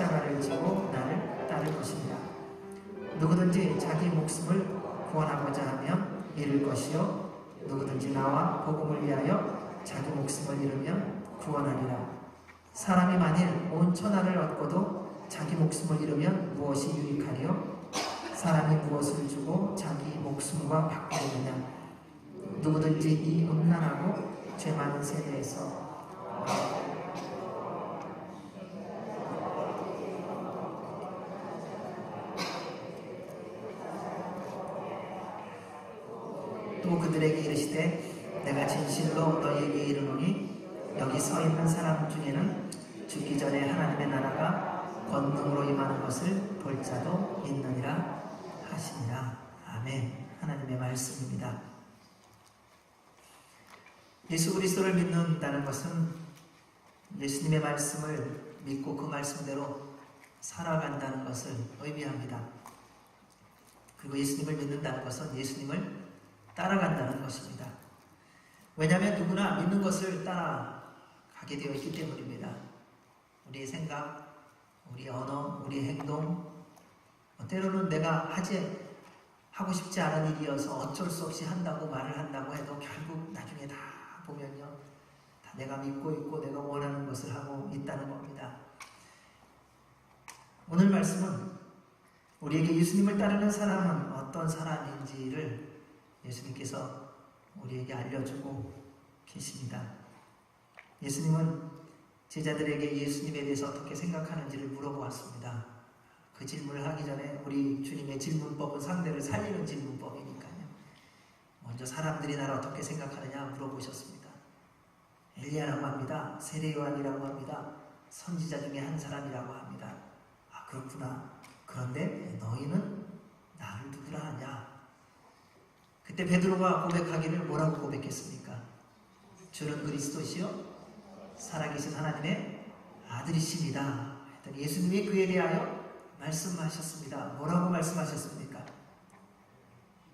십자가를 지고 나를 따를 것이니라. 누구든지 자기 목숨을 구원하고자 하면 잃을 것이요 누구든지 나와 복음을 위하여 자기 목숨을 잃으면 구원하리라. 사람이 만일 온 천하를 얻고도 자기 목숨을 잃으면 무엇이 유익하리요? 사람이 무엇을 주고 자기 목숨과 바꾸느냐? 누구든지 이 음란하고 죄 많은 세대에서 또 그들에게 이르시되 내가 진실로 너희에게 이르노니 여기 서 있는 사람 중에는 죽기 전에 하나님의 나라가 권능으로 임하는 것을 볼 자도 있느니라 하시니라. 아멘. 하나님의 말씀입니다. 예수 그리스도를 믿는다는 것은 예수님의 말씀을 믿고 그 말씀대로 살아간다는 것을 의미합니다. 그리고 예수님을 믿는다는 것은 예수님을 따라간다는 것입니다. 왜냐하면 누구나 믿는 것을 따라가게 되어 있기 때문입니다. 우리의 생각, 우리의 언어, 우리의 행동, 때로는 내가 하고 싶지 않은 일이어서 어쩔 수 없이 한다고 말을 한다고 해도 결국 나중에 다 보면요, 다 내가 믿고 있고 내가 원하는 것을 하고 있다는 겁니다. 오늘 말씀은 우리에게 예수님을 따르는 사람은 어떤 사람인지를 예수님께서 우리에게 알려주고 계십니다. 예수님은 제자들에게 예수님에 대해서 어떻게 생각하는지를 물어보았습니다. 그 질문을 하기 전에 우리 주님의 질문법은 상대를 살리는 질문법이니까요. 먼저 사람들이 나를 어떻게 생각하느냐 물어보셨습니다. 엘리야라고 합니다. 세례 요한이라고 합니다. 선지자 중에 한 사람이라고 합니다. 아, 그렇구나. 그런데 너희는 나를 누구라 하냐? 그때 베드로가 고백하기를 뭐라고 고백했습니까? 주는 그리스도시요 살아계신 하나님의 아들이십니다. 했더니 예수님이 그에 대하여 말씀하셨습니다. 뭐라고 말씀하셨습니까?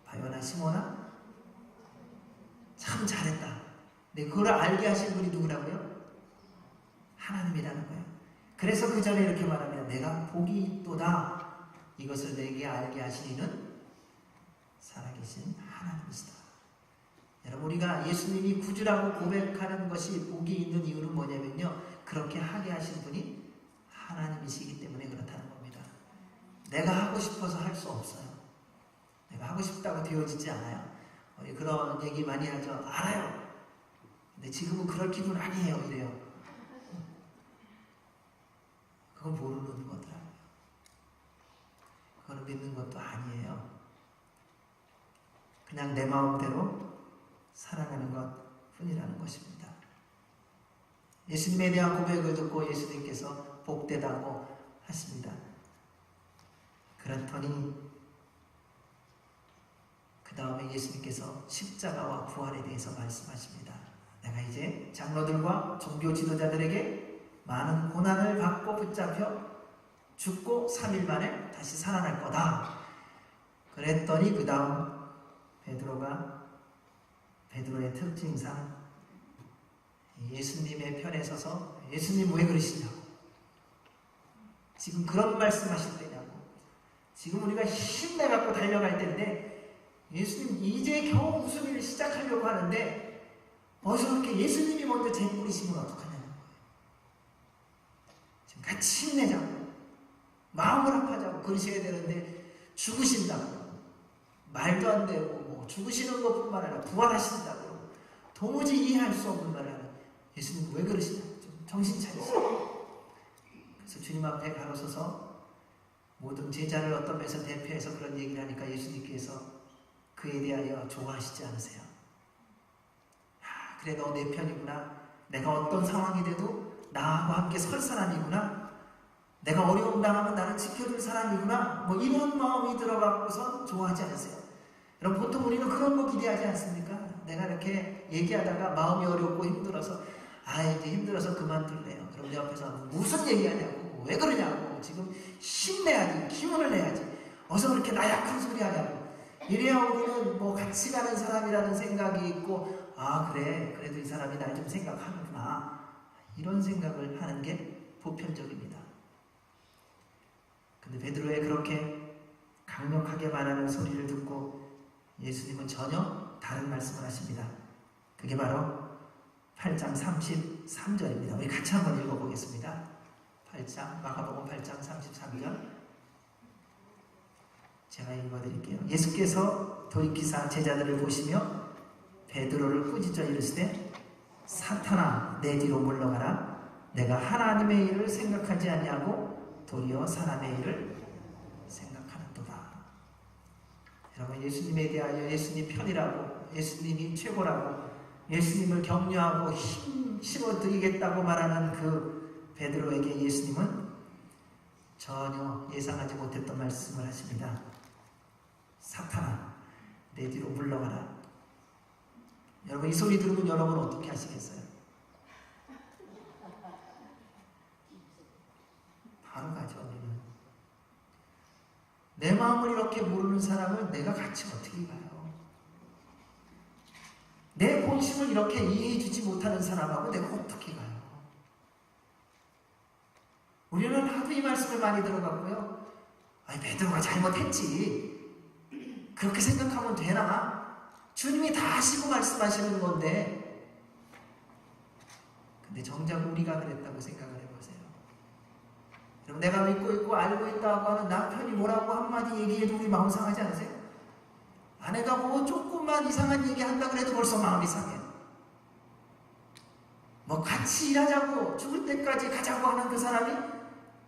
바요나 시몬아, 참 잘했다. 근데 그걸 알게 하신 분이 누구라고요? 하나님이라는 거예요. 그래서 그 전에 이렇게 말하면 내가 복이 있도다. 이것을 내게 알게 하신 이는 살아계신 하나님이시다. 여러분, 우리가 예수님이 구주라고 고백하는 것이 복이 있는 이유는 뭐냐면요, 그렇게 하게 하신 분이 하나님이시기 때문에 그렇다는 겁니다. 내가 하고 싶어서 할 수 없어요. 내가 하고 싶다고 되어지지 않아요. 우리 그런 얘기 많이 하죠. 알아요. 근데 지금은 그럴 기분 아니에요. 이래요. 그건 모르는 거더라고요. 그건 믿는 것도 아니에요. 그냥 내 마음대로 살아가는 것 뿐이라는 것입니다. 예수님에 대한 고백을 듣고 예수님께서 복되다고 하십니다. 그렇더니 그 다음에 예수님께서 십자가와 부활에 대해서 말씀하십니다. 내가 이제 장로들과 종교 지도자들에게 많은 고난을 받고 붙잡혀 죽고 3일 만에 다시 살아날 거다. 그랬더니 그 다음 베드로의 특징상 예수님의 편에 서서 예수님 왜 그러시냐고, 지금 그런 말씀하실 때냐고, 지금 우리가 힘내갖고 달려갈 때인데 예수님 이제 겨우 무슨 일을 시작하려고 하는데 벌써 그렇게 예수님이 먼저 재뿌리시면 어떡하냐는 거예요. 지금 같이 힘내자고, 마음을 합하자고 그러셔야 되는데 죽으신다고, 말도 안 되고 뭐 죽으시는 것뿐만 아니라 부활하신다고 도무지 이해할 수 없는 말을 하는 예수님 왜 그러시냐고, 좀 정신 차리시고. 그래서 주님 앞에 가로서서 모든 제자를 어떤 면에서 대표해서 그런 얘기를 하니까 예수님께서 그에 대하여 좋아하시지 않으세요? 아, 그래 너 내 편이구나. 내가 어떤 상황이 돼도 나하고 함께 설 사람이구나. 내가 어려움 당하면 나를 지켜줄 사람이구나. 뭐 이런 마음이 들어가고서 좋아하지 않으세요? 여러분, 보통 우리는 그런 거 기대하지 않습니까? 내가 이렇게 얘기하다가 마음이 어렵고 힘들어서 이제 힘들어서 그만둘래요. 그럼 내 옆에서 무슨 얘기하냐고, 왜 그러냐고, 지금 힘내야지, 기운을 내야지, 어서 그렇게 나약한 소리 하냐고. 이래야 우리는 뭐 같이 가는 사람이라는 생각이 있고, 아 그래, 그래도 이 사람이 날 좀 생각하는구나, 이런 생각을 하는 게 보편적입니다. 근데 베드로의 그렇게 강력하게 말하는 소리를 듣고 예수님은 전혀 다른 말씀을 하십니다. 그게 바로 8장 33절입니다. 우리 같이 한번 읽어보겠습니다. 8장, 마가복음 8장 33절. 제가 읽어드릴게요. 예수께서 돌이키사 제자들을 보시며 베드로를 꾸짖어 이르시되 사탄아 내 뒤로 물러가라. 내가 하나님의 일을 생각하지 아니하고 도리어 사람의 일을 생각하는도다. 여러분, 예수님에 대하여 예수님 편이라고, 예수님이 최고라고, 예수님을 격려하고 심어드리겠다고 말하는 그 베드로에게 예수님은 전혀 예상하지 못했던 말씀을 하십니다. 사탄아 내 뒤로 물러가라. 여러분, 이 소리 들으면 여러분 어떻게 하시겠어요? 바로 가죠. 우리는 내 마음을 이렇게 모르는 사람을 내가 같이 어떻게 가요? 내 본심을 이렇게 이해해주지 못하는 사람하고 내가 어떻게 가요? 우리는 하도 이 말씀을 많이 들어갔고요. 아니, 베드로가 잘못했지. 그렇게 생각하면 되나? 주님이 다 하시고 말씀하시는 건데. 근데 정작 우리가 그랬다고 생각을 해보세요. 여러분, 내가 믿고 있고 알고 있다고 하는 남편이 뭐라고 한마디 얘기해도 우리 마음 상하지 않으세요? 아내가 뭐 조금만 이상한 얘기 한다 그래도 벌써 마음이 상해요. 뭐 같이 일하자고 죽을 때까지 가자고 하는 그 사람이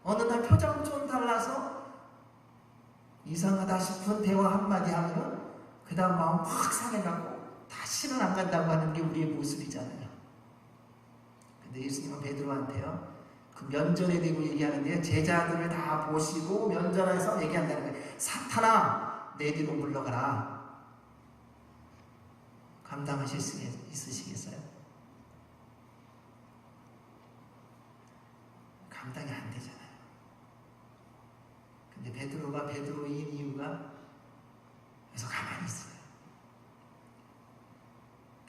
어느 날 표정 좀 달라서 이상하다 싶은 대화 한마디 하면은 그 다음 마음 확 상해갖고 다시는 안 간다고 하는 게 우리의 모습이잖아요. 근데 예수님은 베드로한테요, 그 면전에 대고 얘기하는데 제자들을 다 보시고 면전에서 얘기한다는 거예요. 사탄아 내 뒤로 물러가라. 감당하실 수 있으시겠어요? 감당이 안 되잖아요. 근데 베드로가 베드로인 이유가 그래서 가만히 있어요.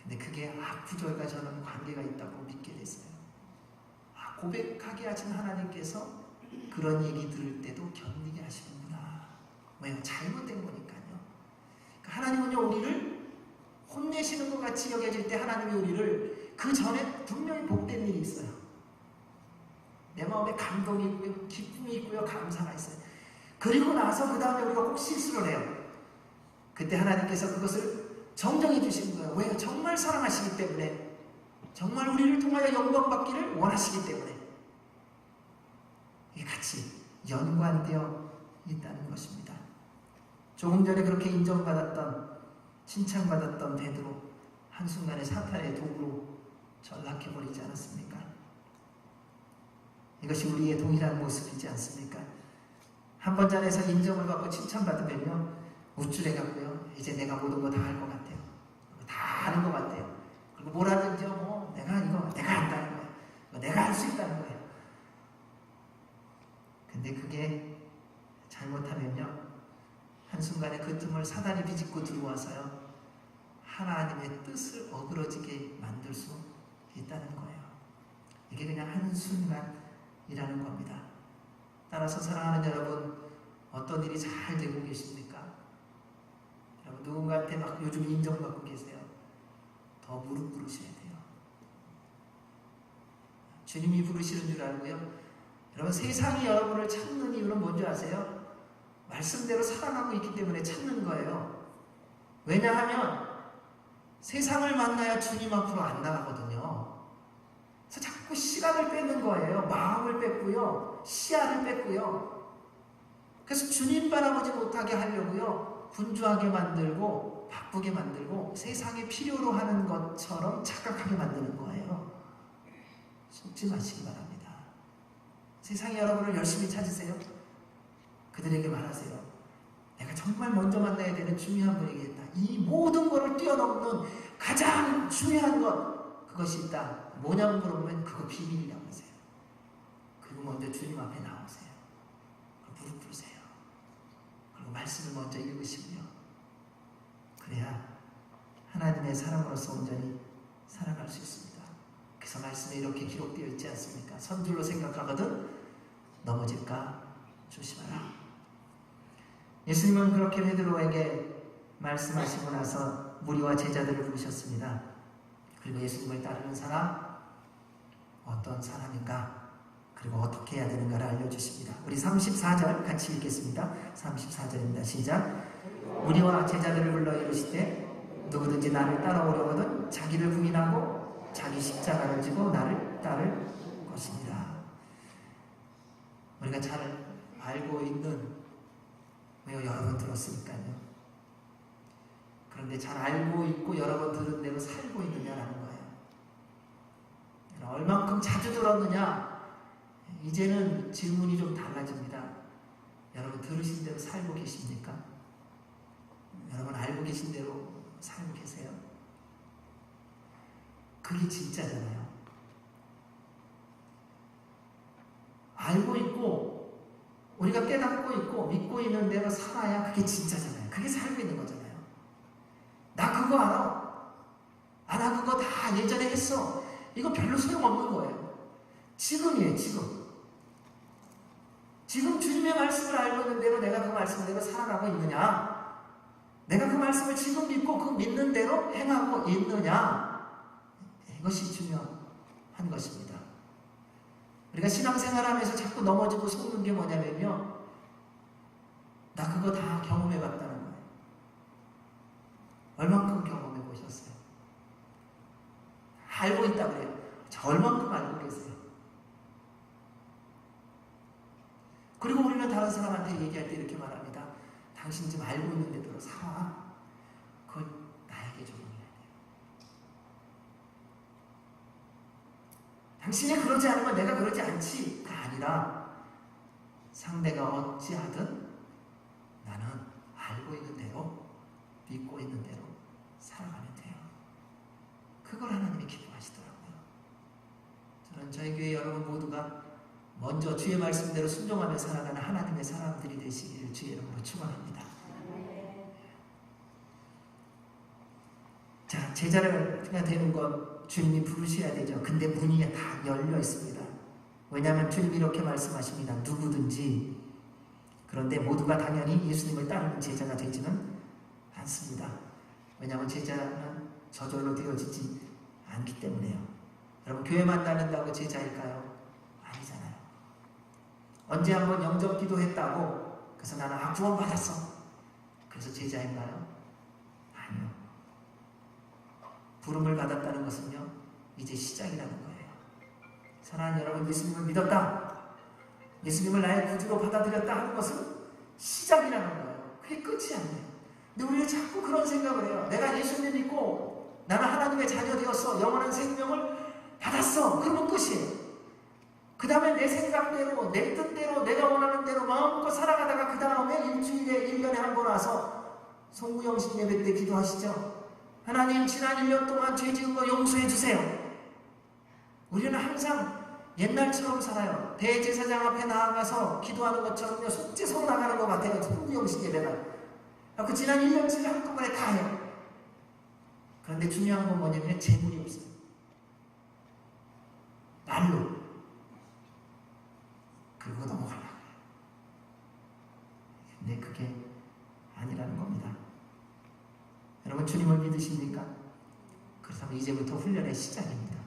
근데 그게 구절과 저는 관계가 있다고 믿게 됐어요. 고백하게 하신 하나님께서 그런 얘기 들을 때도 견디게 하시는구나. 왜요? 잘못된 거니까요. 그러니까 하나님은요, 우리를 혼내시는 것 같이 여겨질 때 하나님이 우리를 그 전에 분명히 복된 일이 있어요. 내 마음에 감동이 있고요, 기쁨이 있고요, 감사가 있어요. 그리고 나서 그 다음에 우리가 꼭 실수를 해요. 그때 하나님께서 그것을 정정해 주시는 거예요. 왜요? 정말 사랑하시기 때문에, 정말 우리를 통하여 영광받기를 원하시기 때문에 이게 같이 연관되어 있다는 것입니다. 조금 전에 그렇게 인정받았던, 칭찬받았던 베드로 한순간에 사탄의 도구로 전락해버리지 않았습니까? 이것이 우리의 동일한 모습이지 않습니까? 한 번 전에서 인정을 받고 칭찬받으면요, 우쭐해갖고요, 이제 내가 모든 거 다 할 것 같아요. 다 아는 것 같아요. 그리고 뭐라든지 뭐 내가 안다는 거예요. 내가 할 수 있다는 거예요. 근데 그게 잘못하면요, 한순간에 그 틈을 사단이 비집고 들어와서요, 하나님의 뜻을 어그러지게 만들 수 있다는 거예요. 이게 그냥 한순간이라는 겁니다. 따라서 사랑하는 여러분, 어떤 일이 잘 되고 계십니까? 여러분, 누군가한테 막 요즘 인정받고 계세요. 더 무릎 꿇으셔야 돼요. 주님이 부르시는 줄 알고요. 여러분, 세상이 여러분을 찾는 이유는 뭔지 아세요? 말씀대로 살아가고 있기 때문에 찾는 거예요. 왜냐하면 세상을 만나야 주님 앞으로 안 나가거든요. 그래서 자꾸 시간을 뺏는 거예요. 마음을 뺏고요, 시야를 뺏고요. 그래서 주님 바라보지 못하게 하려고요, 분주하게 만들고 바쁘게 만들고 세상의 필요로 하는 것처럼 착각하게 만드는 거예요. 속지 마시기 바랍니다. 세상이 여러분을 열심히 찾으세요. 그들에게 말하세요. 내가 정말 먼저 만나야 되는 중요한 분이겠다. 이 모든 것을 뛰어넘는 가장 중요한 것, 그것이 있다. 뭐냐고 물어보면 그거 비밀이라고 하세요. 그리고 먼저 주님 앞에 나오세요. 무릎 꿇으세요. 그리고 말씀을 먼저 읽으시고요. 그래야 하나님의 사람으로서 온전히 살아갈 수 있습니다. 그래서 말씀에 이렇게 기록되어 있지 않습니까? 선줄로 생각하거든 넘어질까 조심하라. 예수님은 그렇게 베드로에게 말씀하시고 나서 무리와 제자들을 부르셨습니다. 그리고 예수님을 따르는 사람 어떤 사람인가, 그리고 어떻게 해야 되는가를 알려주십니다. 우리 34절 같이 읽겠습니다. 34절입니다. 시작. 무리와 제자들을 불러 이르시되 누구든지 나를 따라오려거든 자기를 부인하고 자기 십자가를 지고 나를 따를 것입니다. 우리가 잘 알고 있는, 왜요? 여러 번 들었으니까요. 그런데 잘 알고 있고 여러 번 들은 대로 살고 있느냐라는 거예요. 얼만큼 자주 들었느냐? 이제는 질문이 좀 달라집니다. 여러분 들으신 대로 살고 계십니까? 여러분 알고 계신 대로 살고 계세요? 그게 진짜잖아요. 알고 있고 우리가 깨닫고 있고 믿고 있는 대로 살아야 그게 진짜잖아요. 그게 살고 있는 거잖아요. 나 그거 알아. 나 그거 다 예전에 했어. 이거 별로 소용없는 거예요. 지금이에요. 지금 주님의 말씀을 알고 있는 대로 내가 그 말씀을 내가 살아가고 있느냐? 내가 그 말씀을 지금 믿고 그 믿는 대로 행하고 있느냐? 이것이 중요한 것입니다. 우리가 신앙생활하면서 자꾸 넘어지고 속는 게 뭐냐면요, 나 그거 다 경험해 봤다는 거예요. 얼만큼 경험해 보셨어요? 알고 있다 그래요. 저 얼만큼 알고 계세요? 그리고 우리는 다른 사람한테 얘기할 때 이렇게 말합니다. 당신 지금 알고 있는 대로 살아. 그건 나에게 적용해야 돼요. 당신이 그러지 않으면 내가 그러지 않지가 아니라 상대가 어찌하든 나는 알고 있는 대로 믿고 있는 대로 살아가면 돼요. 그걸 하나님이 기뻐하시더라고요. 저는 저희 교회 여러분 모두가 먼저 주의 말씀대로 순종하며 살아가는 하나님의 사람들이 되시기를 주의 이름으로 축원합니다. 자, 제자가 되는 것 주님이 부르셔야 되죠. 근데 문이 다 열려 있습니다. 왜냐하면 주님이 이렇게 말씀하십니다. 누구든지. 그런데 모두가 당연히 예수님을 따르는 제자가 되지는 않습니다. 왜냐하면 제자는 저절로 되어지지 않기 때문에요. 여러분 교회만 다닌다고 제자일까요? 아니잖아요. 언제 한번 영접 기도했다고 그래서 나는 구원 받았어. 그래서 제자인가요? 아니요. 부름을 받았다는 것은요, 이제 시작이라는 거예요. 사랑하는 여러분, 예수님을 믿었다, 예수님을 나의 구주로 받아들였다 하는 것은 시작이라는 거예요. 그게 끝이 아니에요. 근데 우리는 자꾸 그런 생각을 해요. 내가 예수님 믿고 나는 하나님의 자녀 되었어, 영원한 생명을 받았어, 그러면 끝이에요. 그 다음에 내 생각대로, 내 뜻대로, 내가 원하는 대로 마음껏 살아가다가 그 다음에 일주일에 1년에 한 번 와서 송구영신 예배 때 기도하시죠. 하나님 지난 1년 동안 죄 지은 거 용서해 주세요. 우리는 항상 옛날처럼 살아요. 대제사장 앞에 나아가서 기도하는 것처럼요, 속죄소 나가는 것 같아요. 송구영신 예배가. 그 지난 1년치를 한꺼번에 다 해요. 그런데 중요한 건 뭐냐면 재물이 없어요. 말로. 그리고 넘어가려고 해요. 근데 그게 아니라는 겁니다. 여러분 주님을 믿으십니까? 그렇다면 이제부터 훈련의 시작입니다.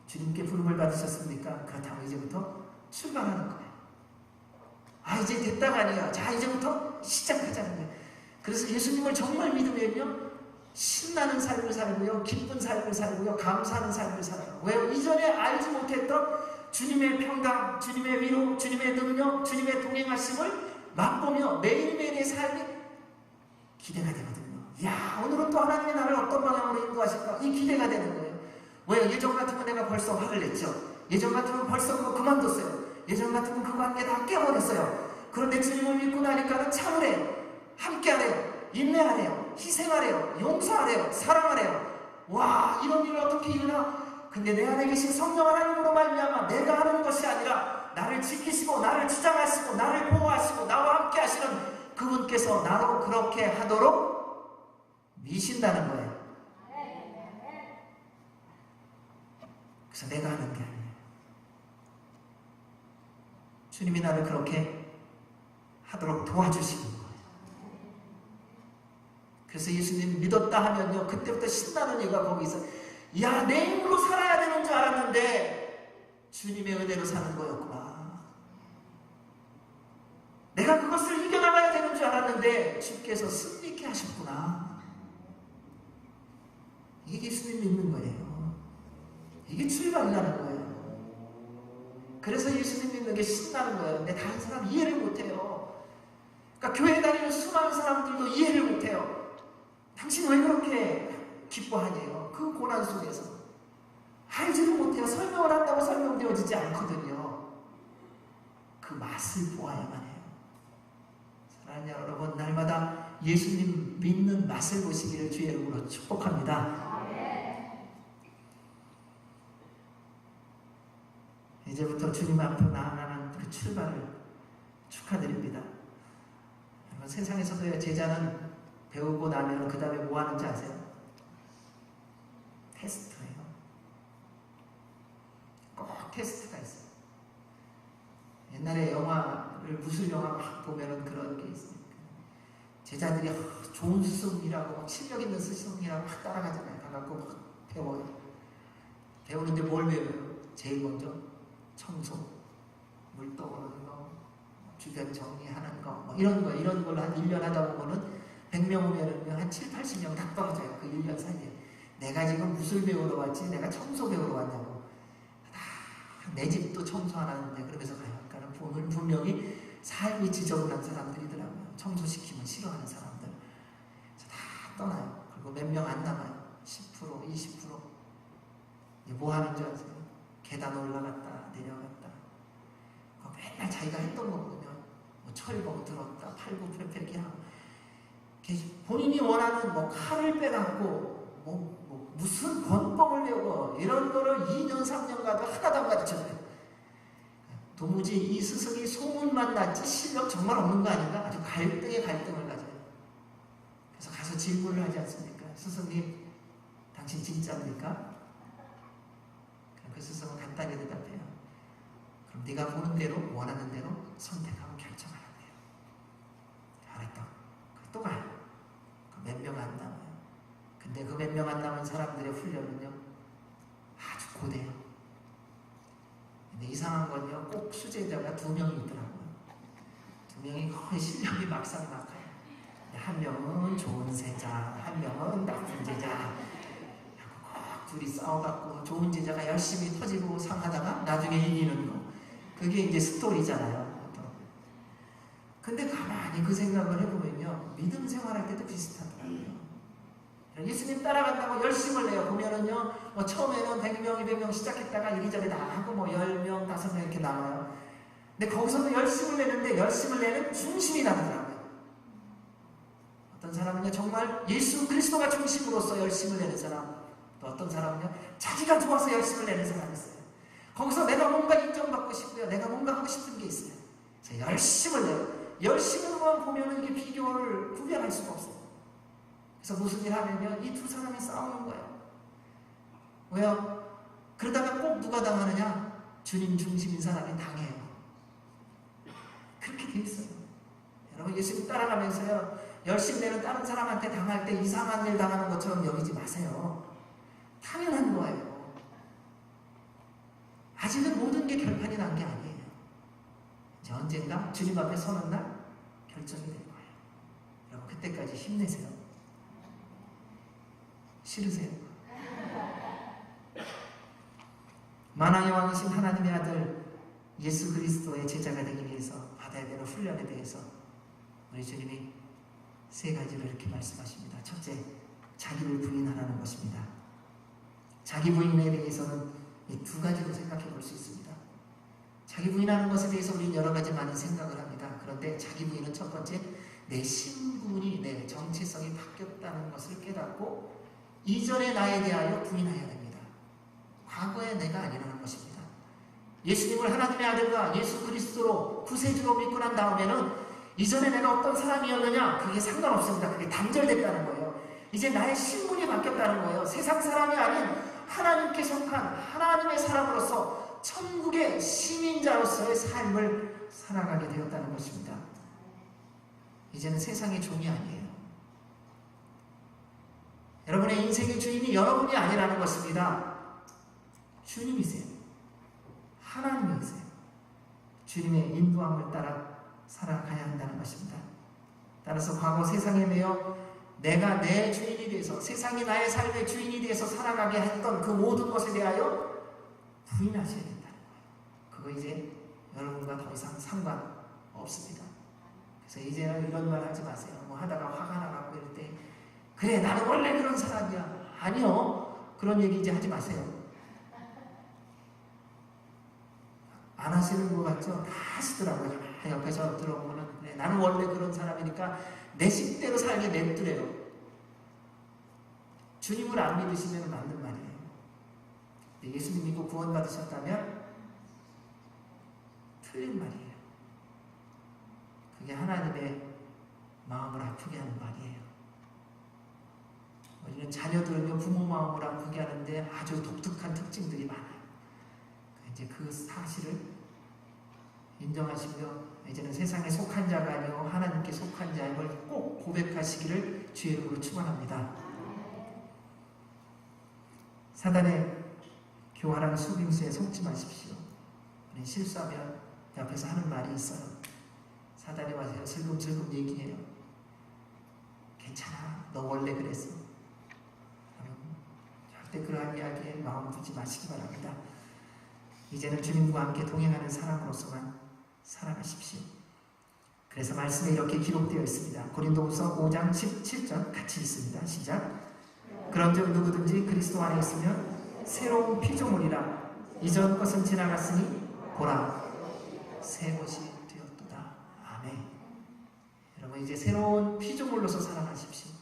주님께 부름을 받으셨습니까? 그렇다면 이제부터 출발하는 거예요. 이제 됐다가 아니야. 자, 이제부터 시작하자는 거예요. 그래서 예수님을 정말 믿으면요, 신나는 삶을 살고요, 기쁜 삶을 살고요, 감사하는 삶을 살아요. 왜요? 이전에 알지 못했던 주님의 평강, 주님의 위로, 주님의 능력, 주님의 동행하심을 맛보며 매일매일의 삶이 기대가 되거든요. 야, 오늘은 또 하나님의 나를 어떤 방향으로 인도하실까? 이 기대가 되는 거예요. 왜요? 예전 같으면 내가 벌써 화를 냈죠. 예전 같으면 벌써 그거 그만뒀어요. 예전 같으면 그 관계 다 깨버렸어요. 그런데 주님을 믿고 나니까는 참으래요. 함께하래요. 인내하래요. 희생하래요. 용서하래요. 사랑하래요. 와, 이런 일을 어떻게 이루나? 근데 내 안에 계신 성령 하나님으로 말미암아 내가 하는 것이 아니라 나를 지키시고 나를 주장하시고 나를 보호하시고 나와 함께 하시는 그분께서 나로 그렇게 하도록 미신다는 거예요. 그래서 내가 하는 게 아니에요. 주님이 나를 그렇게 하도록 도와주시는 거예요. 그래서 예수님 믿었다 하면요, 그때부터 신나는 얘가 거기서, 야, 내 힘으로 살아야 되는 줄 알았는데 주님의 은혜로 사는 거였구나. 내가 그것을 이겨나가야 되는 줄 알았는데 주께서 승리케 하셨구나. 이게 예수님 믿는 거예요. 이게 출발이라는 거예요. 그래서 예수님 믿는 게 신나는 거예요. 근데 다른 사람 이해를 못해요. 그러니까 교회 다니는 수많은 사람들도 이해를 못해요. 당신 왜 그렇게 기뻐하냐요? 그 고난 속에서 알지를 못해요. 설명을 한다고 설명되어지지 않거든요. 그 맛을 보아야만 해요. 사랑하는 여러분, 날마다 예수님 믿는 맛을 보시기를 주의 이름으로 축복합니다. 이제부터 주님 앞에 나아가는 그 출발을 축하드립니다. 세상에서도 제자는 배우고 나면 그 다음에 뭐 하는지 아세요? 테스트예요. 꼭 테스트가 있어요. 옛날에 영화를, 무술 영화 막 보면은 그런 게 있어요. 제자들이 좋은 스승이라고, 막 실력 있는 스승이라고 막 따라가잖아요. 가갖고 막 배워요. 배우는데 뭘 배워요? 제일 먼저 청소, 물 떠오르는 거, 주변 정리하는 거, 뭐 이런 걸 한 1년 하다 보면은 100명 오면은 한 7, 80명 다 떨어져요. 그 1년 사이에. 내가 지금 무술 배우러 왔지, 내가 청소 배우러 왔냐고. 내 집도 청소 안 하는데 그러면서 가요. 그러니까 보면 분명히 삶이 지저분한 사람들이더라고요. 청소시키면 싫어하는 사람들. 그래서 다 떠나요. 그리고 몇 명 안 남아요. 10%, 20%. 뭐 하는 줄 아세요? 계단 올라갔다 내려갔다. 맨날 자기가 했던 거거든요. 뭐 철봉 들었다, 팔굽혀펴기 이렇게 하고. 본인이 원하는 뭐 칼을 빼갖고 뭐 무슨 권법을 배우고 이런 거를 2년, 3년 가도 하나도 안 가르쳐줘요. 도무지 이 스승이 소문만 났지 실력 정말 없는 거 아닌가? 아주 갈등을 가져요. 그래서 가서 질문을 하지 않습니까? 스승님, 당신 진짜입니까? 그 스승은 간단히 대답해요. 그럼 네가 보는 대로, 원하는 대로 선택하고 결정하라 돼요. 알았다. 또 가요. 몇 명 안 남아요. 근데 그 몇 명 안 남은 사람들의 훈련은요, 아주 고돼요. 근데 이상한 건요, 꼭 수제자가 2명이 있더라고요. 2명이 거의 실력이 막상막하요. 한 명은 좋은 제자, 한 명은 나쁜 제자. 꼭 둘이 싸워갖고 좋은 제자가 열심히 터지고 상하다가 나중에 이기는 거. 그게 이제 스토리잖아요. 근데 가만히 그 생각을 해보면요, 믿음 생활할 때도 비슷하더라고요. 예수님 따라간다고 열심을 내요. 보면은요, 뭐 처음에는 100명, 200명 시작했다가 이리저리 다 하고 뭐 10명, 5명 이렇게 남아요. 근데 거기서도 열심을 내는데 열심을 내는 중심이 다르더라고요. 어떤 사람은요, 정말 예수 그리스도가 중심으로서 열심을 내는 사람, 또 어떤 사람은요, 자기가 좋아서 열심을 내는 사람이 있어요. 거기서 내가 뭔가 인정받고 싶고요, 내가 뭔가 하고 싶은 게 있어요. 그래서 열심을 내요. 열심으로만 보면은 이게 비교를 구별할 수가 없어요. 그래서 무슨 일 하면요, 이 두 사람이 싸우는 거예요. 왜요? 그러다가 꼭 누가 당하느냐? 주님 중심인 사람이 당해요. 그렇게 돼 있어요. 여러분, 예수님 따라가면서요, 열심히 내는 다른 사람한테 당할 때 이상한 일 당하는 것처럼 여기지 마세요. 당연한 거예요. 아직은 모든 게 결판이 난 게 아니에요. 이제 언젠가 주님 앞에 서는 날 결정이 될 거예요. 여러분, 그때까지 힘내세요. 싫으세요? 만왕의 왕이신 하나님의 아들 예수 그리스도의 제자가 되기 위해서 받아야 되는 훈련에 대해서 우리 주님이 3가지로 이렇게 말씀하십니다. 첫째, 자기를 부인하라는 것입니다. 자기 부인에 대해서는 이 2가지로 생각해 볼 수 있습니다. 자기 부인하는 것에 대해서 우리는 여러 가지 많은 생각을 합니다. 그런데 자기 부인은 첫 번째, 내 신분이, 내 정체성이 바뀌었다는 것을 깨닫고 이전의 나에 대하여 부인해야 됩니다. 과거의 내가 아니라는 것입니다. 예수님을 하나님의 아들과 예수 그리스도로 구세주로 믿고 난 다음에는 이전에 내가 어떤 사람이었느냐, 그게 상관없습니다. 그게 단절됐다는 거예요. 이제 나의 신분이 바뀌었다는 거예요. 세상 사람이 아닌 하나님께 속한 하나님의 사람으로서 천국의 시민자로서의 삶을 살아가게 되었다는 것입니다. 이제는 세상의 종이 아니에요. 여러분의 인생의 주인이 여러분이 아니라는 것입니다. 주님이세요. 하나님이세요. 주님의 인도함을 따라 살아가야 한다는 것입니다. 따라서 과거 세상에 매여 내가 내 주인이 돼서 세상이 나의 삶의 주인이 돼서 살아가게 했던 그 모든 것에 대하여 부인하셔야 된다는 거예요. 그거 이제 여러분과 더 이상 상관없습니다. 그래서 이제는 이런 말 하지 마세요. 뭐 하다가 화가 나갖고 이럴 때 그래 나는 원래 그런 사람이야. 아니요. 그런 얘기 이제 하지 마세요. 안 하시는 것 같죠? 다 하시더라고요. 옆에서 들어보면 그래, 나는 원래 그런 사람이니까 내 식대로 살게 냅두래요. 주님을 안 믿으시면 맞는 말이에요. 예수님 믿고 구원받으셨다면 틀린 말이에요. 그게 하나님의 마음을 아프게 하는 말이에요. 우리는 자녀들과 부모 마음을 아프게 하는데 아주 독특한 특징들이 많아요. 이제 그 사실을 인정하시며 이제는 세상에 속한 자가 아니고 하나님께 속한 자임을 꼭 고백하시기를 주의 이름으로 축원합니다. 사단의 교활한 속임수에 속지 마십시오. 우리 실수하면 옆에서 하는 말이 있어요. 사단이 와서 슬금슬금 얘기해요. 괜찮아, 너 원래 그랬어. 절대 그러한 이야기에 마음 두지 마시기 바랍니다. 이제는 주님과 함께 동행하는 사람으로서만 살아가십시오. 그래서 말씀에 이렇게 기록되어 있습니다. 고린도후서 5장 17절 같이 읽습니다. 시작. 그런즉 누구든지 그리스도 안에 있으면 새로운 피조물이라 이전 것은 지나갔으니 보라 새 것이 되었도다. 아멘. 여러분 이제 새로운 피조물로서 살아가십시오.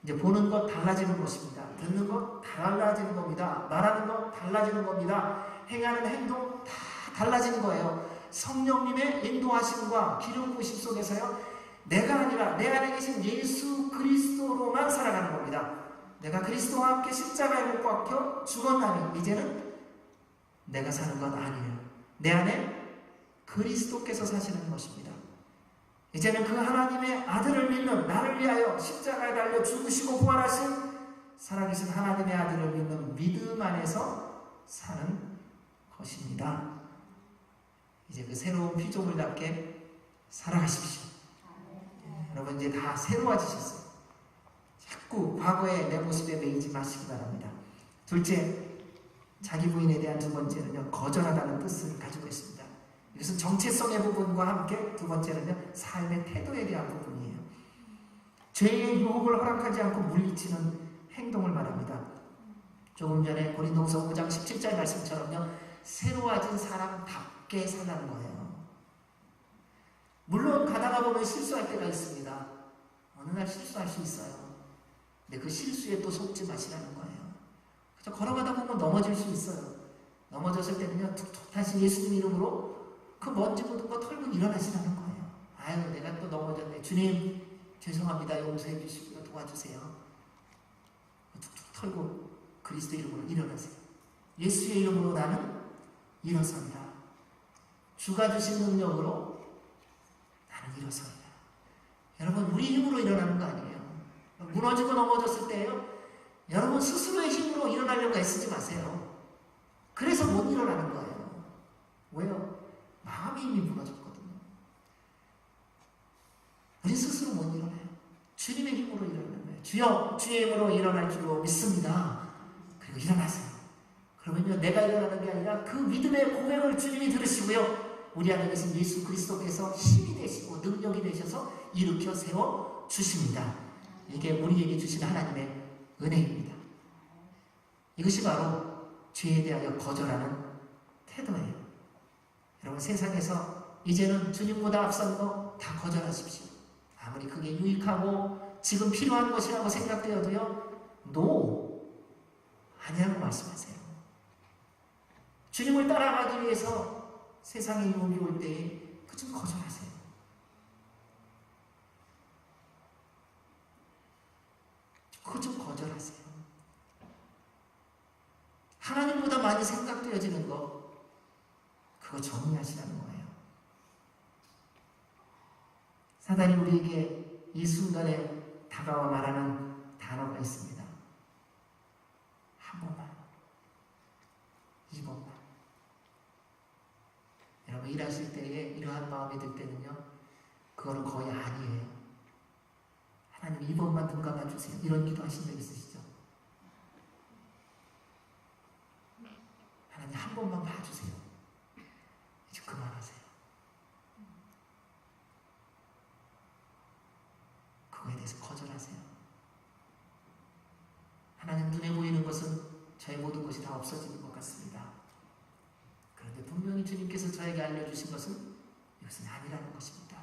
이제 보는 것 달라지는 것입니다. 듣는 것 달라지는 겁니다. 말하는 것 달라지는 겁니다. 행하는 행동 다 달라지는 거예요. 성령님의 인도하심과 기름 부으심 속에서요. 내가 아니라 내 안에 계신 예수 그리스도로만 살아가는 겁니다. 내가 그리스도와 함께 십자가에 못 박혀 죽었나니 이제는 내가 사는 건 아니에요. 내 안에 그리스도께서 사시는 것입니다. 이제는 그 하나님의 아들을 믿는 나를 위하여 십자가에 달려 죽으시고 부활하신 살아계신 하나님의 아들을 믿는 믿음 안에서 사는 것입니다. 이제 그 새로운 피조물답게 살아가십시오. 여러분 이제 다 새로워지셨어요. 자꾸 과거의 내 모습에 매이지 마시기 바랍니다. 둘째, 자기 부인에 대한 두 번째는요, 거절하다는 뜻을 가지고 있습니다. 이것은 정체성의 부분과 함께 두 번째는요, 삶의 태도에 대한 부분이에요. 죄의 유혹을 허락하지 않고 물리치는 행동을 말합니다. 조금 전에 고린도후서 5장 17절 말씀처럼요, 새로워진 사람답게 살라는 거예요. 물론 가다가 보면 실수할 때가 있습니다. 어느 날 실수할 수 있어요. 근데 그 실수에 또 속지 마시라는 거예요. 그래서 걸어가다 보면 넘어질 수 있어요. 넘어졌을 때는요, 툭툭 다시 예수님 이름으로 그 먼지 묻은 거 털고 일어나시라는 거예요. 아유, 내가 또 넘어졌네. 주님, 죄송합니다. 용서해 주시고요. 도와주세요. 툭툭 털고 그리스도 이름으로 일어나세요. 예수의 이름으로 나는 일어섭니다. 주가 주신 능력으로 나는 일어섭니다. 여러분, 우리 힘으로 일어나는 거 아니에요. 무너지고 넘어졌을 때요, 여러분 스스로의 힘으로 일어나려고 애쓰지 마세요. 그래서 못 일어나는 거예요. 왜요? 마음의 힘이 무너졌거든요. 우리 스스로 못 일어나요. 주님의 힘으로 일어나는 거예요. 주여, 주의 힘으로 일어날 줄로 믿습니다. 그리고 일어나세요. 그러면요, 내가 일어나는 게 아니라 그 믿음의 고백을 주님이 들으시고요, 우리 안에 계신 예수 그리스도께서 힘이 되시고 능력이 되셔서 일으켜 세워 주십니다. 이게 우리에게 주신 하나님의 은혜입니다. 이것이 바로 죄에 대하여 거절하는 태도예요. 여러분, 세상에서 이제는 주님보다 앞선 거 다 거절하십시오. 아무리 그게 유익하고 지금 필요한 것이라고 생각되어도요, 노! 아니라고 말씀하세요. 주님을 따라가기 위해서 세상에 유혹이 올 때에 그 좀 거절하세요. 그거 좀 거절하세요. 하나님보다 많이 생각되어지는 거, 그거 정리하시라는 거예요. 사단이 우리에게 이 순간에 다가와 말하는 단어가 있습니다. 한 번만, 이번만. 여러분 일하실 때에 이러한 마음이 들 때는요, 그거는 거의 아니에요. 하나님 이번만 눈 감아주세요. 이런 기도 하신 적 있으시죠? 하나님 한 번만 봐주세요. 이제 그만하세요. 그거에 대해서 거절하세요. 하나님 눈에 보이는 것은 저의 모든 것이 다 없어지는 것 같습니다. 그런데 분명히 주님께서 저에게 알려주신 것은 이것은 아니라는 것입니다.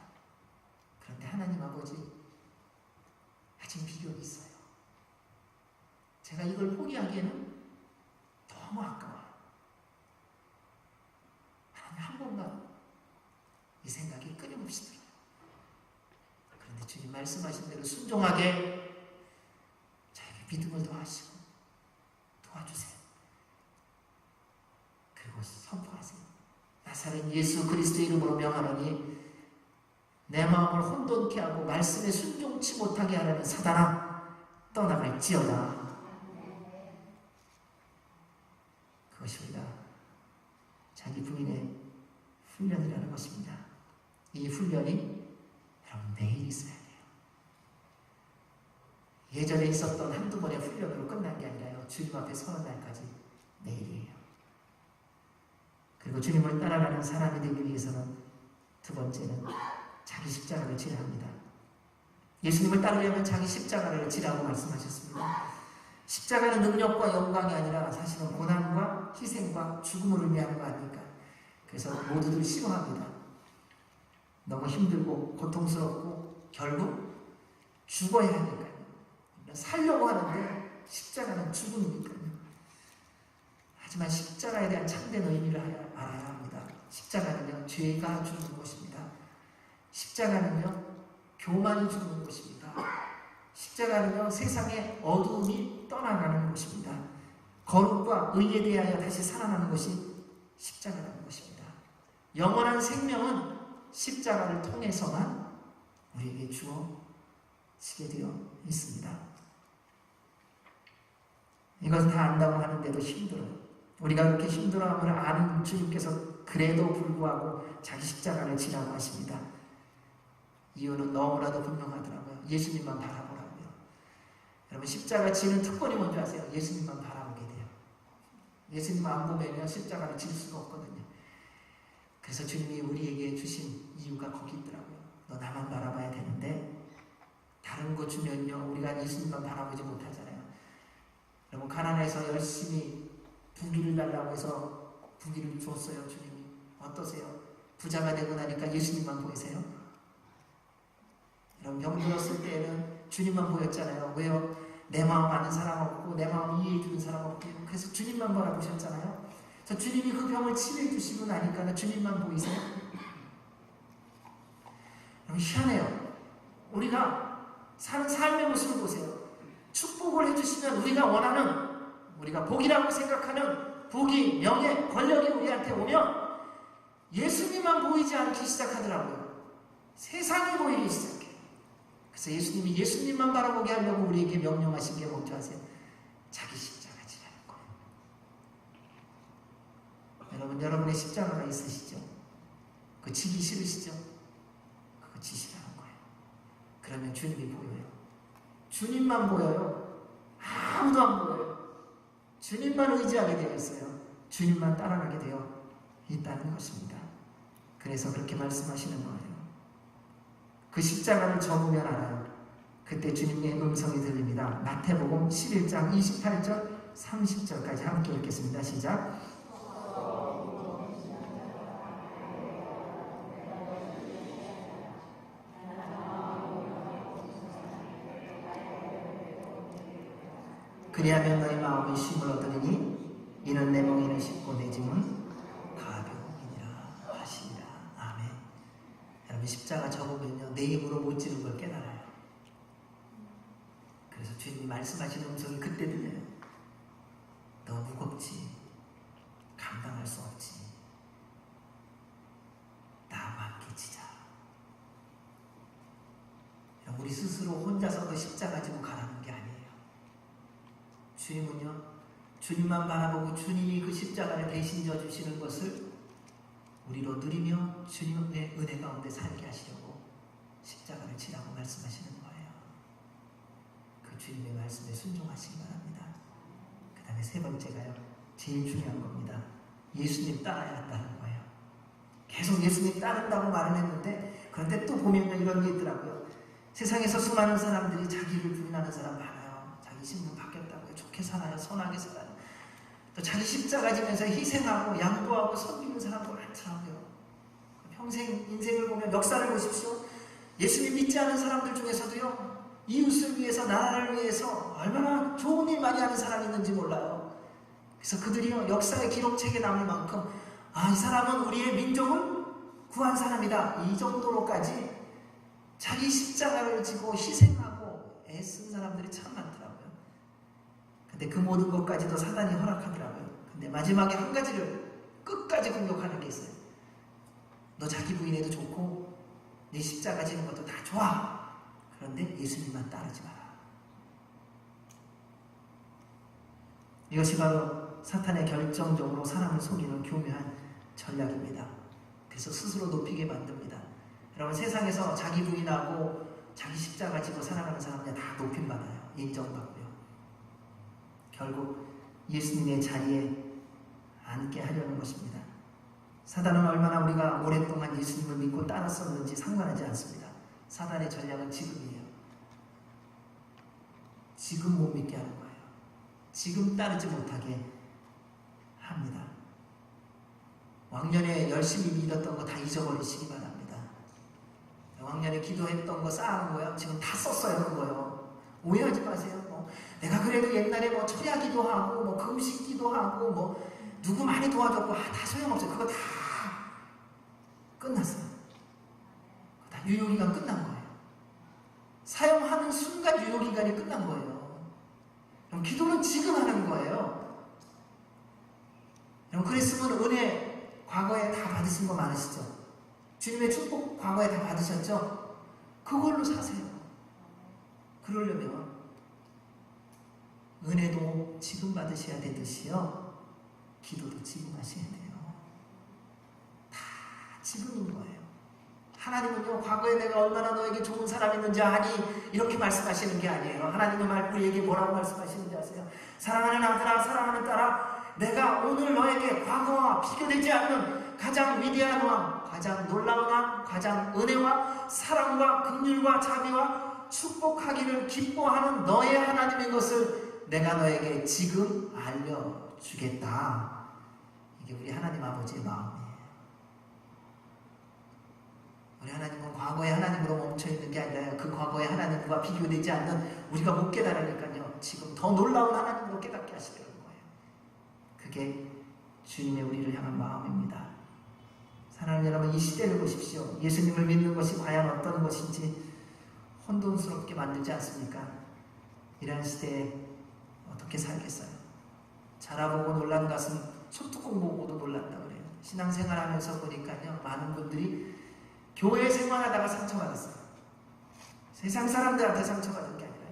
그런데 하나님 아버지, 아직 미련이 있어요. 제가 이걸 포기하기에는 너무 아까워요. 하나님 한 번만 이 생각이 끊임없이 들어요. 그런데 주님 말씀하신 대로 순종하게 저에게 믿음을 더하시고 도와주세요. 그리고 선포하세요. 나사렛 예수 그리스도의 이름으로 명하노니 내 마음을 혼돈케 하고 말씀에 순종치 못하게 하려는 사단아, 떠나갈지어다. 그것이 우리가 자기 부인의 훈련이라는 것입니다. 이 훈련이 여러분 매일 있어야 돼요. 예전에 있었던 한두 번의 훈련으로 끝난 게 아니라요, 주님 앞에 서는 날까지 매일이에요. 그리고 주님을 따라가는 사람이 되기 위해서는 두 번째는 자기 십자가를 지어야 합니다. 예수님을 따르려면 자기 십자가를 지라고 말씀하셨습니다. 십자가는 능력과 영광이 아니라 사실은 고난과 희생과 죽음을 의미하는 거 아닙니까? 그래서 모두들 싫어합니다. 너무 힘들고 고통스럽고 결국 죽어야 하니까요. 살려고 하는데 십자가는 죽음이니까요. 하지만 십자가에 대한 참된 의미를 알아야 합니다. 십자가는요, 죄가 죽는 것입니다. 십자가는요, 교만이 죽는 것입니다. 십자가는요, 세상의 어두움이 떠나가는 것입니다. 거룩과 의에 대하여 다시 살아나는 것이 십자가라는 것입니다. 영원한 생명은 십자가를 통해서만 우리에게 주어지게 되어 있습니다. 이것을 다 안다고 하는데도 힘들어요. 우리가 그렇게 힘들어함을 아는 주님께서 그래도 불구하고 자기 십자가를 지라고 하십니다. 이유는 너무나도 분명하더라고요. 예수님만 바라보라고요. 여러분 십자가 지는 특권이 뭔지 아세요? 예수님만 바라보게 돼요. 예수님만 안 보면요, 십자가를 질 수가 없거든요. 그래서 주님이 우리에게 주신 이유가 거기 있더라고요. 너 나만 바라봐야 되는데 다른 거 주면요, 우리가 예수님만 바라보지 못하잖아요. 여러분 가난해서 열심히 부귀를 달라고 해서 부귀를 줬어요. 주님이 어떠세요? 부자가 되고 나니까 예수님만 보이세요? 여러분 병들었을 때는 주님만 보였잖아요. 왜요? 내 마음 아는 사람 없고 내 마음 이해해 주는 사람 없고, 그래서 주님만 바라보셨잖아요. 그래서 주님이 그 병을 치료해 주시고 나니까 주님만 보이세요? 여러분 희한해요. 우리가 사는 삶의 모습을 보세요. 축복을 해주시면 우리가 원하는, 우리가 복이라고 생각하는 복이, 명예, 권력이 우리한테 오면 예수님만 보이지 않기 시작하더라고요. 세상이 보이기 시작해요. 그래서 예수님이 예수님만 바라보게 하려고 우리에게 명령하신 게 뭔지 아세요? 자기 십자가 지라는 거예요. 여러분, 여러분의 십자가가 있으시죠? 그거 지기 싫으시죠? 그거 지시라는 거예요. 그러면 주님이 보여요. 주님만 보여요. 아무도 안 보여요. 주님만 의지하게 되어 있어요. 주님만 따라가게 되어 있다는 것입니다. 그래서 그렇게 말씀하시는 거예요. 그 십자가를 접으면 알아요. 그때 주님의 음성이 들립니다. 마태복음 11장 28절 30절까지 함께 읽겠습니다. 시작. 그리하면 너희 마음이 쉼을 얻으리니 이는 내 멍에는 쉽고 내 짐은 가벼우니라 하시니라. 아멘. 여러분 십자가 접으면요, 내 힘으로 못 지는 걸 깨달아요. 그래서 주님이 말씀하시는 음성이 그때 들려요. 너 무겁지, 감당할 수 없지, 나와 함께 지자. 우리 스스로 혼자서 그 십자가 지고 가라는 게 아니에요. 주님은요, 주님만 바라보고 주님이 그 십자가를 대신 져주시는 것을 우리로 누리며 주님의 은혜 가운데 살게 하시려고 십자가를 지라고 말씀하시는 거예요. 그 주님의 말씀에 순종하시기 바랍니다. 그 다음에 세 번째가요, 제일 중요한 겁니다. 예수님 따라야 한다는 거예요. 계속 예수님 따른다고 말을 했는데, 그런데 또 보면 이런 게 있더라고요. 세상에서 수많은 사람들이 자기를 부인하는 사람 많아요. 자기 신분 바뀌었다고요. 좋게 살아요. 선하게 살아요. 또 자기 십자가 지면서 희생하고 양보하고 섬기는 사람도 많더라고요. 평생 인생을 보면 역사를 보십시오. 예수님 믿지 않은 사람들 중에서도요, 이웃을 위해서, 나라를 위해서 얼마나 좋은 일 많이 하는 사람이 있는지 몰라요. 그래서 그들이요, 역사의 기록책에 남을 만큼, 이 사람은 우리의 민족을 구한 사람이다, 이 정도로까지 자기 십자가를 지고 희생하고 애쓴 사람들이 참 많더라고요. 근데 그 모든 것까지도 사단이 허락하더라고요. 근데 마지막에 한 가지를 끝까지 공격하는 게 있어요. 너 자기 부인해도 좋고 네 십자가 지는 것도 다 좋아. 그런데 예수님만 따르지 마라. 이것이 바로 사탄의 결정적으로 사람을 속이는 교묘한 전략입니다. 그래서 스스로 높이게 만듭니다. 여러분, 세상에서 자기 부인하고 자기 십자가 지고 살아가는 사람들 다 높임받아요. 인정받고요. 결국 예수님의 자리에 앉게 하려는 것입니다. 사단은 얼마나 우리가 오랫동안 예수님을 믿고 따랐었는지 상관하지 않습니다. 사단의 전략은 지금이에요. 지금 못 믿게 하는 거예요. 지금 따르지 못하게 합니다. 왕년에 열심히 믿었던 거 다 잊어버리시기 바랍니다. 왕년에 기도했던 거 쌓아놓은 거요, 지금 다 썼어요. 그거요. 오해하지 마세요. 내가 그래도 옛날에 철야 기도하고 금식 기도하고 누구 많이 도와줬고 다 소용없어요. 그거 다 끝났어요. 다 유효기간 끝난 거예요. 사용하는 순간 유효기간이 끝난 거예요. 그럼 기도는 지금 하는 거예요. 그랬으면 은혜 과거에 다 받으신 거 많으시죠? 주님의 축복 과거에 다 받으셨죠? 그걸로 사세요. 그러려면 은혜도 지금 받으셔야 되듯이요, 기도도 지금 하셔야 돼요. 다 지금인 거예요. 하나님은요, 과거에 내가 얼마나 너에게 좋은 사람이었는지 아니, 이렇게 말씀하시는 게 아니에요. 하나님은 우리에게 뭐라고 말씀하시는지 아세요? 사랑하는 아들아, 사랑하는 딸아, 내가 오늘 너에게 과거와 비교되지 않는 가장 위대한 왕, 가장 놀라운 왕, 가장 은혜와 사랑과 긍휼과 자비와 축복하기를 기뻐하는 너의 하나님인 것을 내가 너에게 지금 알려주겠다. 이게 우리 하나님 아버지의 마음이에요. 우리 하나님은 과거의 하나님으로 멈춰있는 게 아니라 그 과거의 하나님과 비교되지 않는, 우리가 못 깨달으니까요, 지금 더 놀라운 하나님으로 깨닫게 하시려는 거예요. 그게 주님의 우리를 향한 마음입니다. 사랑하는 여러분, 이 시대를 보십시오. 예수님을 믿는 것이 과연 어떤 것인지 혼돈스럽게 만들지 않습니까? 이런 시대에 어떻게 살겠어요? 자라보고 놀란 가슴 소뚜껑 보고도 놀란다 그래요. 신앙생활 하면서 보니까요, 많은 분들이 교회 생활하다가 상처받았어요. 세상 사람들한테 상처받은 게 아니라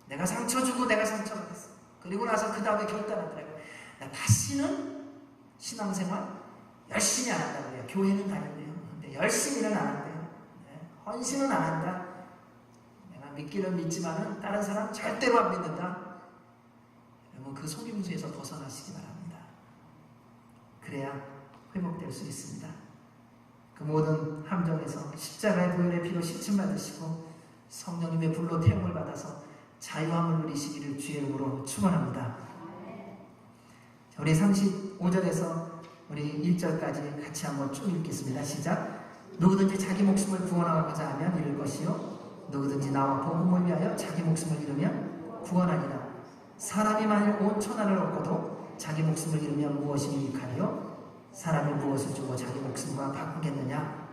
내가 상처 주고 내가 상처받았어. 그리고 나서 그 다음에 결단하더라고요. 나 다시는 신앙생활 열심히 안 한다 그래요. 교회는 다닌대요. 근데 열심히는 안 한대요. 헌신은 안 한다. 내가 믿기는 믿지만은 다른 사람 절대로 안 믿는다. 여러분, 그 속임수에서 벗어나시기 바랍니다. 그래야 회복될 수 있습니다. 그 모든 함정에서 십자가의 보혈의 피로 씻음받으시고 성령님의 불로 태움을 받아서 자유함을 누리시기를 주의 이름으로 축원합니다. 우리 35절에서 우리 1절까지 같이 한번 쭉 읽겠습니다. 시작. 누구든지 자기 목숨을 구원하고자 하면 잃을 것이요, 누구든지 나와 복음을 위하여 자기 목숨을 잃으면 구원하리라. 사람이 만일 온 천하를 얻고도 자기 목숨을 잃으면 무엇이 유익하리요? 사람이 무엇을 주고 자기 목숨과 바꾸겠느냐?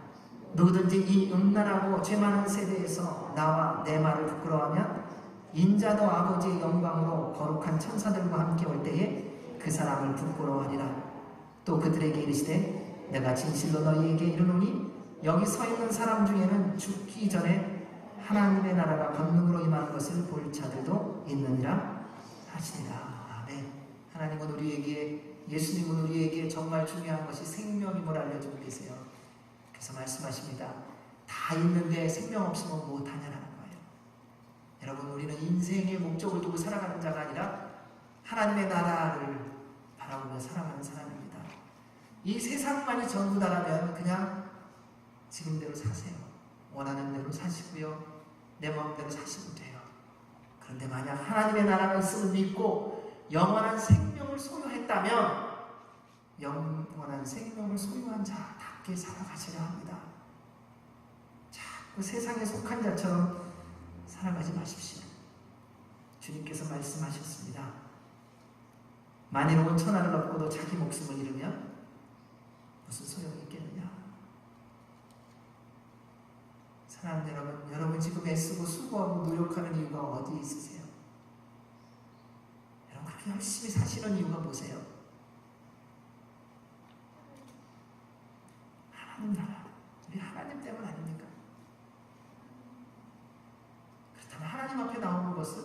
누구든지 이 음란하고 죄 많은 세대에서 나와 내 말을 부끄러워하면 인자도 아버지의 영광으로 거룩한 천사들과 함께 올 때에 그 사람을 부끄러워하리라. 또 그들에게 이르시되 내가 진실로 너희에게 이르노니 여기 서 있는 사람 중에는 죽기 전에 하나님의 나라가 권능으로 임하는 것을 볼 자들도 있느니라 하시니라. 아멘. 하나님은 우리에게, 예수님은 우리에게 정말 중요한 것이 생명임을 알려주고 계세요. 그래서 말씀하십니다. 다 있는데 생명 없으면 못하냐라는 거예요. 여러분, 우리는 인생의 목적을 두고 살아가는 자가 아니라 하나님의 나라를 바라보며 살아가는 사람입니다. 이 세상만이 전부다라면 그냥 지금대로 사세요. 원하는 대로 사시고요. 내 마음대로 사시면 돼요. 그런데 만약 하나님의 나라가 있음을 믿고 영원한 생명을 소유했다면 영원한 생명을 소유한 자답게 살아가셔야 합니다. 자꾸 세상에 속한 자처럼 살아가지 마십시오. 주님께서 말씀하셨습니다. 만일 온 천하를 얻고도 자기 목숨을 잃으면 무슨 소용이 있겠느냐. 사랑하는 여러분 지금 애쓰고 수고하고 노력하는 이유가 어디 있으세요? 여러분 그렇게 열심히 사시는 이유가 뭐세요? 하나님 나라, 우리 하나님 때문 아닙니까? 그렇다면 하나님 앞에 나오는 것은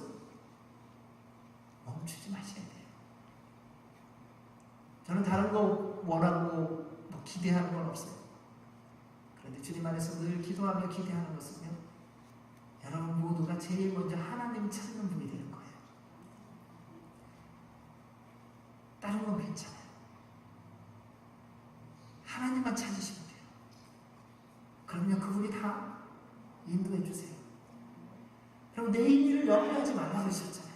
멈추지 마셔야 돼요. 저는 다른 거 원하고 기대하는 건 없어요. 그런데 주님 안에서 늘 기도하며 기대하는 것은요, 여러분 모두가 제일 먼저 하나님 찾는 분이 되는 거예요. 다른 건 괜찮아요. 하나님만 찾으시면 돼요. 그러면 그분이 다 인도해 주세요. 그럼 내일 일을 염려하지 말라고 하셨잖아요.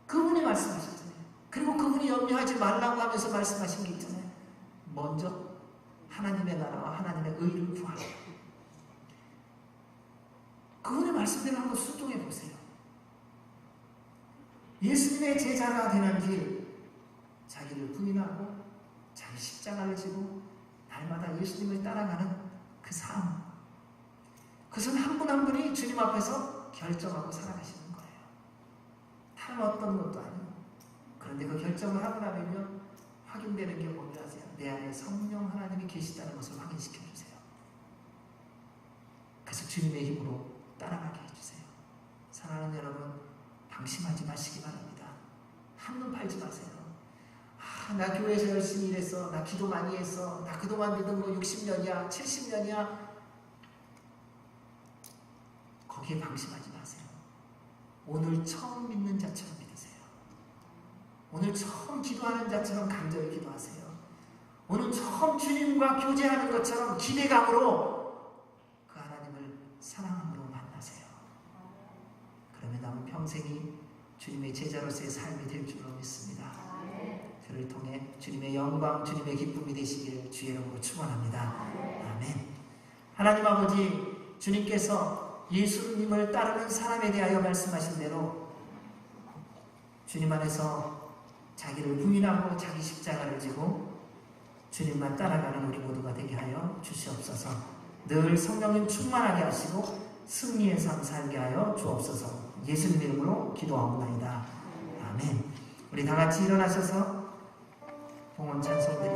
그분이 말씀하셨잖아요. 그리고 그분이 염려하지 말라고 하면서 말씀하신 게 있잖아요. 먼저 하나님의 나라와 하나님의 의를 구하라. 그분의 말씀대로 한번 순종해 보세요. 예수님의 제자가 되는 길, 자기를 부인하고 자기 십자가를 지고 날마다 예수님을 따라가는 그 삶, 그것은 한 분 한 분이 주님 앞에서 결정하고 살아가시는 거예요. 다른 어떤 것도 아니고. 그런데 그 결정을 하고 나면요, 확인되는 게 뭔지 아세요? 내 안에 성령 하나님이 계시다는 것을 확인시켜 주세요. 그래서 주님의 힘으로 따라가게 해주세요. 사랑하는 여러분, 방심하지 마시기 바랍니다. 한눈 팔지 마세요. 나 교회에서 열심히 일했어. 나 기도 많이 했어. 나 그동안 믿은 거 60년이야. 70년이야. 거기에 방심하지 마세요. 오늘 처음 믿는 자처럼 믿으세요. 오늘 처음 기도하는 자처럼 간절히 기도하세요. 오늘 처음 주님과 교제하는 것처럼 기대감으로 그 하나님을 사랑함으로 만나세요. 그러면 남은 평생이 주님의 제자로서의 삶이 될 줄로 믿습니다. 그를 통해 주님의 영광, 주님의 기쁨이 되시기를 주의 이름으로 축원합니다. 아멘. 하나님 아버지, 주님께서 예수님을 따르는 사람에 대하여 말씀하신 대로 주님 안에서 자기를 부인하고 자기 십자가를 지고 주님만 따라가는 우리 모두가 되게 하여 주시옵소서. 늘 성령님 충만하게 하시고 승리의 삶 살게 하여 주옵소서. 예수님 이름으로 기도하옵나이다. 아멘. 우리 다 같이 일어나셔서 봉헌 찬송 드리겠습니다.